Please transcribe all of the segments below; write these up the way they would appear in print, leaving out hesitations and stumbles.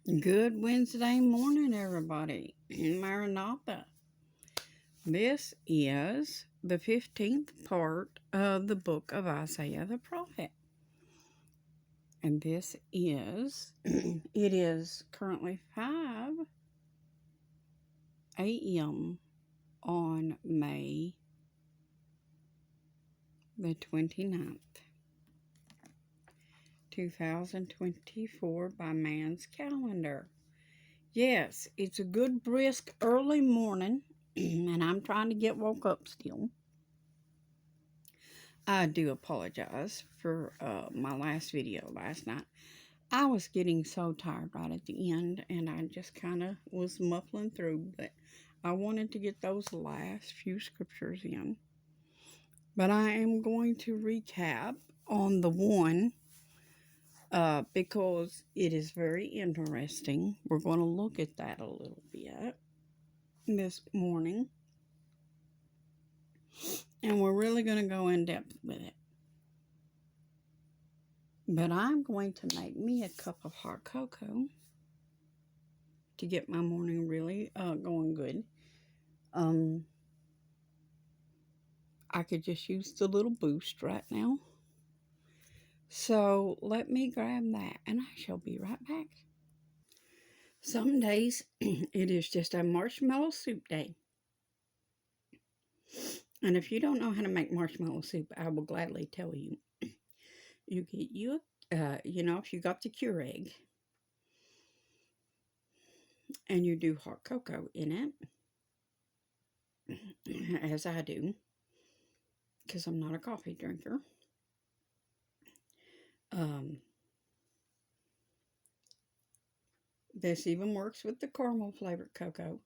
Good Wednesday morning, everybody. Maranatha. This is the 15th part of the book of Isaiah the prophet. And this is, it is currently 5 a.m. on May the 29th, 2024 by man's calendar. Yes, it's a good brisk early morning, and I'm trying to get woke up still. I do apologize for my last video last night. I was getting so tired right at the end, and I just kind of was muffling through, but I wanted to get those last few scriptures in. But I am going to recap on the one because it is very interesting. We're going to look at that a little bit this morning, and we're really going to go in depth with it. But I'm going to make me a cup of hot cocoa to get my morning really going good. I could just use the little boost right now. So let me grab that and I shall be right back. Some days it is just a marshmallow soup day. And if you don't know how to make marshmallow soup, I will gladly tell you. You get if you got the Keurig and you do hot cocoa in it, as I do, because I'm not a coffee drinker. This even works with the caramel flavored cocoa.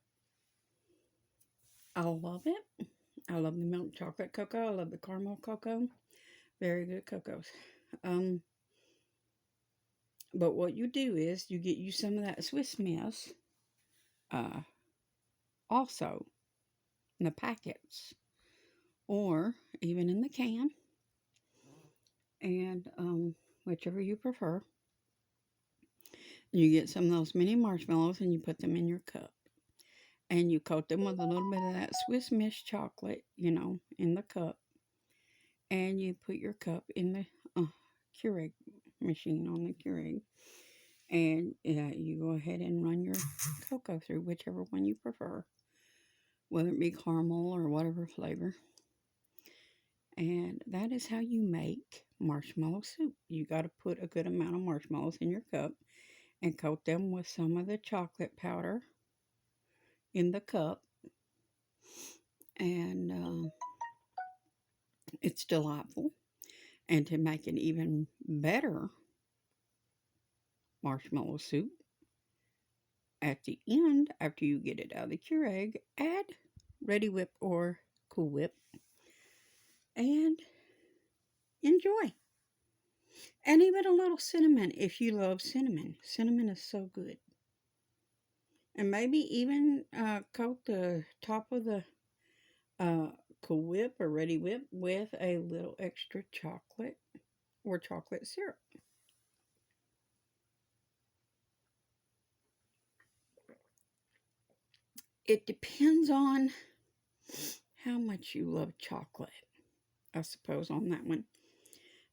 I love it. I love the milk chocolate cocoa. I love the caramel cocoa. Very good cocos. But what you do is you get you some of that Swiss Miss also in the packets or even in the can, and whichever you prefer. You get some of those mini marshmallows and you put them in your cup. And you coat them with a little bit of that Swiss Miss chocolate, in the cup. And you put your cup in the Keurig machine on the Keurig. And you go ahead and run your cocoa through, whichever one you prefer, whether it be caramel or whatever flavor. And that is how you make marshmallow soup. You got to put a good amount of marshmallows in your cup and coat them with some of the chocolate powder in the cup. And it's delightful. And to make it even better marshmallow soup, at the end, after you get it out of the Keurig, add Reddi-wip or Cool Whip and enjoy. And even a little cinnamon if you love cinnamon. Cinnamon is so good. And maybe even coat the top of the Cool Whip or Reddi-wip with a little extra chocolate or chocolate syrup. It depends on how much you love chocolate, I suppose, on that one.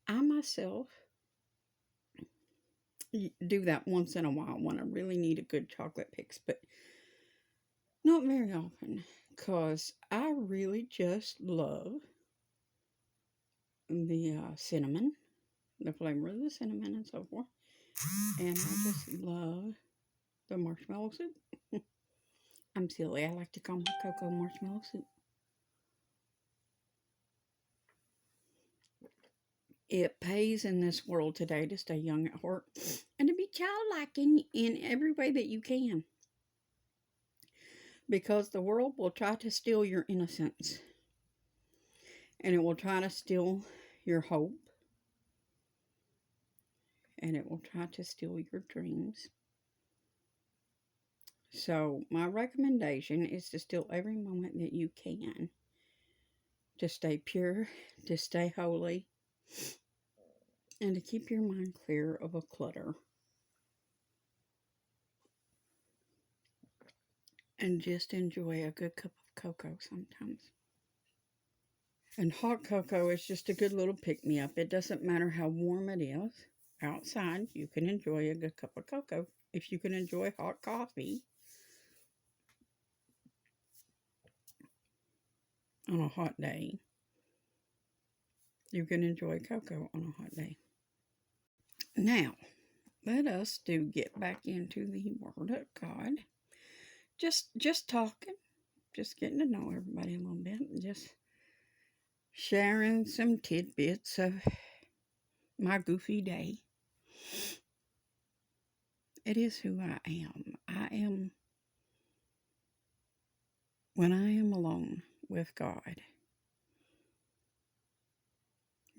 I myself do that once in a while when I really need a good chocolate fix, but not very often, because I really just love the cinnamon, the flavor of the cinnamon and so forth, and I just love the marshmallow soup. I'm silly. I like to call my cocoa marshmallow soup. It pays in this world today to stay young at heart and to be childlike in every way that you can. Because the world will try to steal your innocence. And it will try to steal your hope. And it will try to steal your dreams. So my recommendation is to steal every moment that you can. To stay pure, to stay holy, and to keep your mind clear of a clutter. and just enjoy a good cup of cocoa sometimes. And hot cocoa is just a good little pick-me-up. It doesn't matter how warm it is outside, you can enjoy a good cup of cocoa. If you can enjoy hot coffee on a hot day, you can enjoy cocoa on a hot day. Now, let us get back into the Word of God. Just talking, just getting to know everybody a little bit, and just sharing some tidbits of my goofy day. It is who I am. When I am alone with God,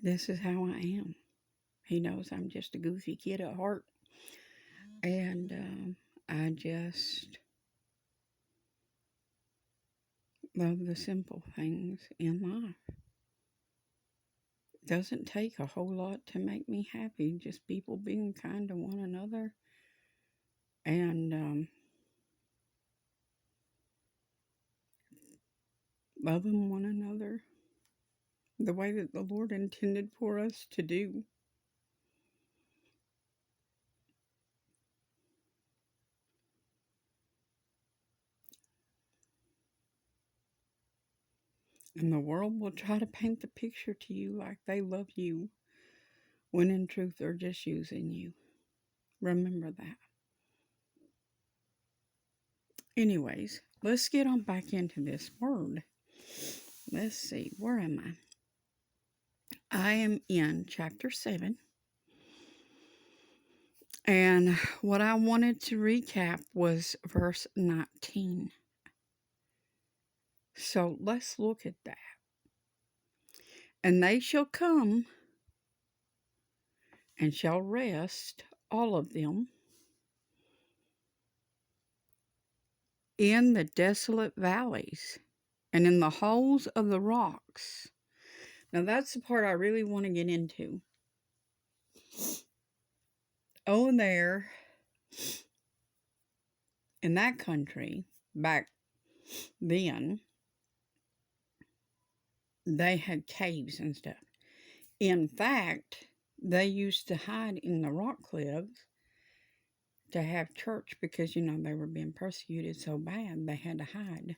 this is how I am. He knows I'm just a goofy kid at heart. And I just love the simple things in life. Doesn't take a whole lot to make me happy. Just people being kind to one another. And loving one another the way that the Lord intended for us to do. And the world will try to paint the picture to you like they love you, when in truth they're just using you. Remember that. Anyways, let's get on back into this word. Let's see, where am I? I am in chapter 7. And what I wanted to recap was verse 19. So let's look at that. And they shall come and shall rest, all of them, in the desolate valleys and in the holes of the rocks. Now that's the part I really want to get into. Oh, there in that country back then, they had caves and stuff. In fact, they used to hide in the rock cliffs to have church because, they were being persecuted so bad they had to hide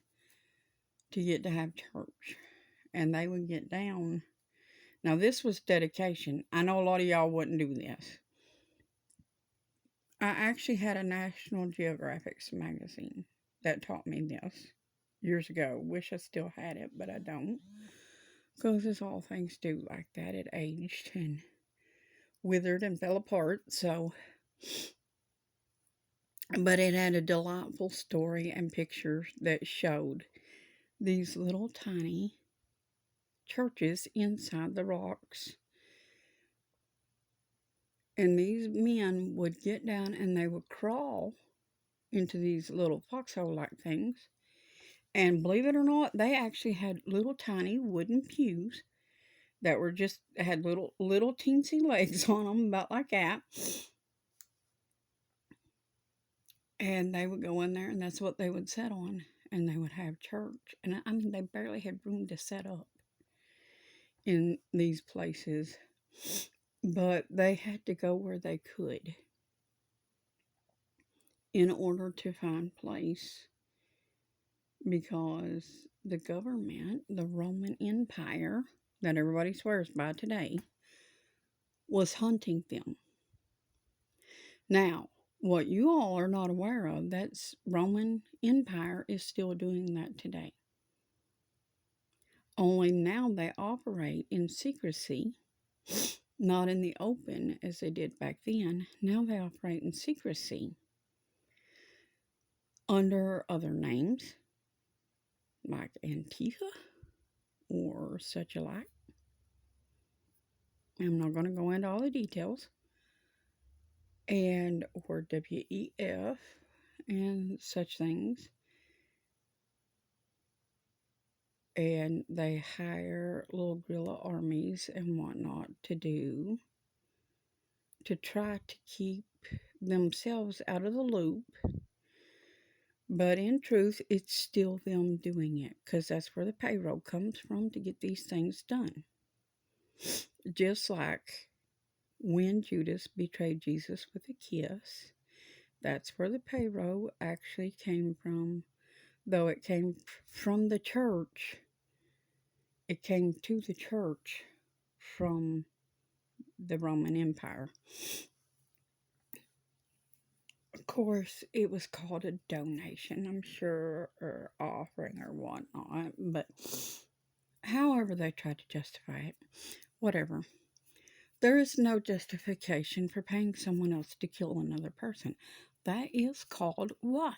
to get to have church. And they would get down. Now, this was dedication. I know a lot of y'all wouldn't do this. I actually had a National Geographic magazine that taught me this years ago. Wish I still had it, but I don't. Because as all things do like that, it aged and withered and fell apart. But it had a delightful story and pictures that showed these little tiny churches inside the rocks. And these men would get down and they would crawl into these little foxhole-like things. And believe it or not, they actually had little tiny wooden pews that were had little teensy legs on them, about like that. And they would go in there, and that's what they would sit on, and they would have church. And I mean, they barely had room to set up in these places, but they had to go where they could in order to find place, because the government, the Roman Empire that everybody swears by today, was hunting them. Now, what you all are not aware of, that's Roman Empire is still doing that today. Only now they operate in secrecy, not in the open as they did back then. Now they operate in secrecy under other names like Antifa or such alike. I'm not going to go into all the details. And or WEF and such things. And they hire little guerrilla armies and whatnot to try to keep themselves out of the loop, But in truth, it's still them doing it because that's where the payroll comes from to get these things done. Just like when Judas betrayed Jesus with a kiss, that's where the payroll actually came from. Though it came from the church, it came to the church from the Roman Empire. Of course, it was called a donation, I'm sure, or offering or whatnot, but however they tried to justify it, whatever. There is no justification for paying someone else to kill another person. That is called what?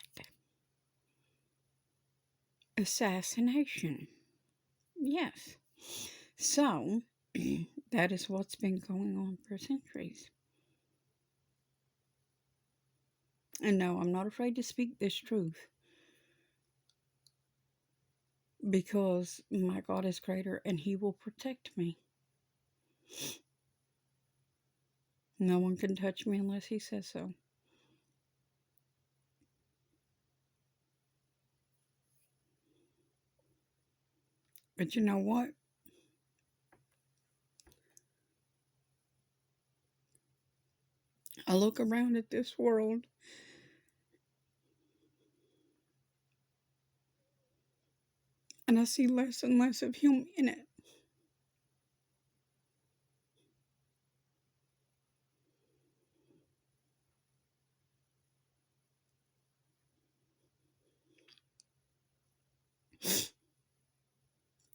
Assassination. Yes. So, that is what's been going on for centuries. And no, I'm not afraid to speak this truth because my God is greater and He will protect me. No one can touch me unless He says so. But you know what? I look around at this world and I see less and less of Him in it.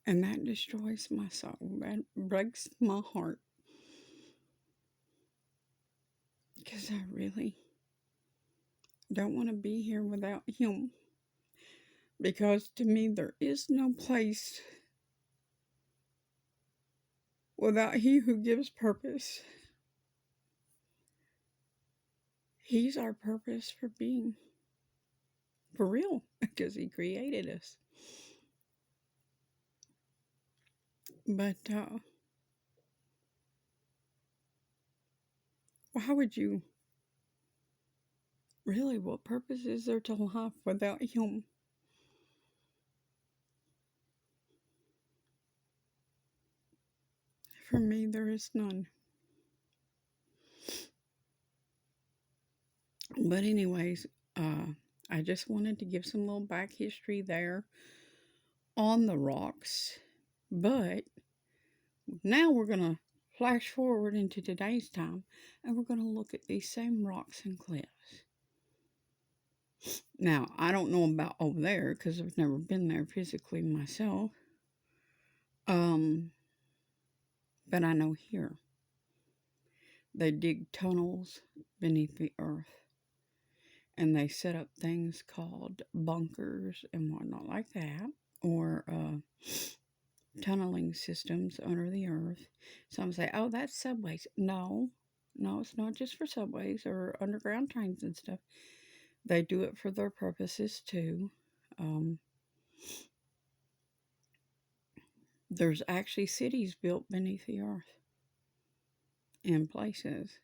And that destroys my soul. That breaks my heart. Because I really don't want to be here without Him. Because to me, there is no place without He who gives purpose. He's our purpose for being. For real. Because He created us. But, how would you really, what purpose is there to life without Him? For me, there is none. But, anyways, I just wanted to give some little back history there on the rocks. But now we're going to flash forward into today's time and we're going to look at these same rocks and cliffs. Now, I don't know about over there because I've never been there physically myself. But I know here they dig tunnels beneath the earth and they set up things called bunkers and whatnot like that, or tunneling systems under the earth. Some say, oh, that's subways. No, it's not just for subways or underground trains and stuff. They do it for their purposes too. There's actually cities built beneath the earth in places,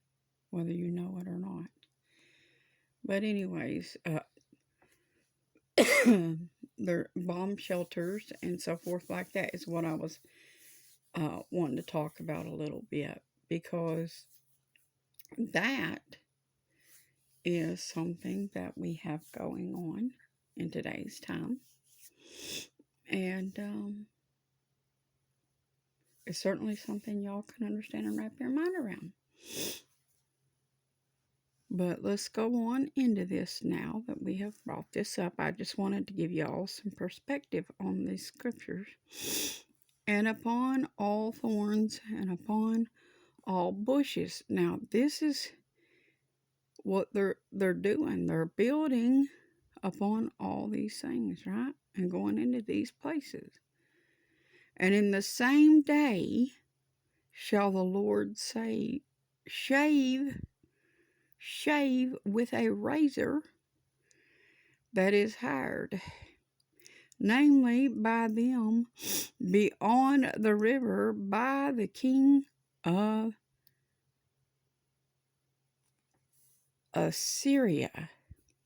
whether you know it or not. But anyways, their bomb shelters and so forth like that is what I was wanting to talk about a little bit, because that is something that we have going on in today's time. And it's certainly something y'all can understand and wrap your mind around. But let's go on into this now that we have brought this up. I just wanted to give y'all some perspective on these scriptures. And upon all thorns and upon all bushes. Now, this is what they're doing. They're building upon all these things, right? And going into these places. And in the same day shall the Lord say, shave with a razor that is hired, namely by them beyond the river, by the king of Assyria.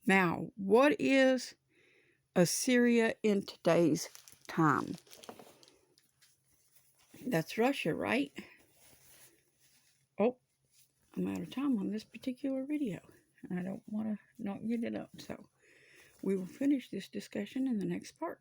Now, what is Assyria in today's time. That's Russia, right? Oh, I'm out of time on this particular video. I don't want to not get it up, so we will finish this discussion in the next part.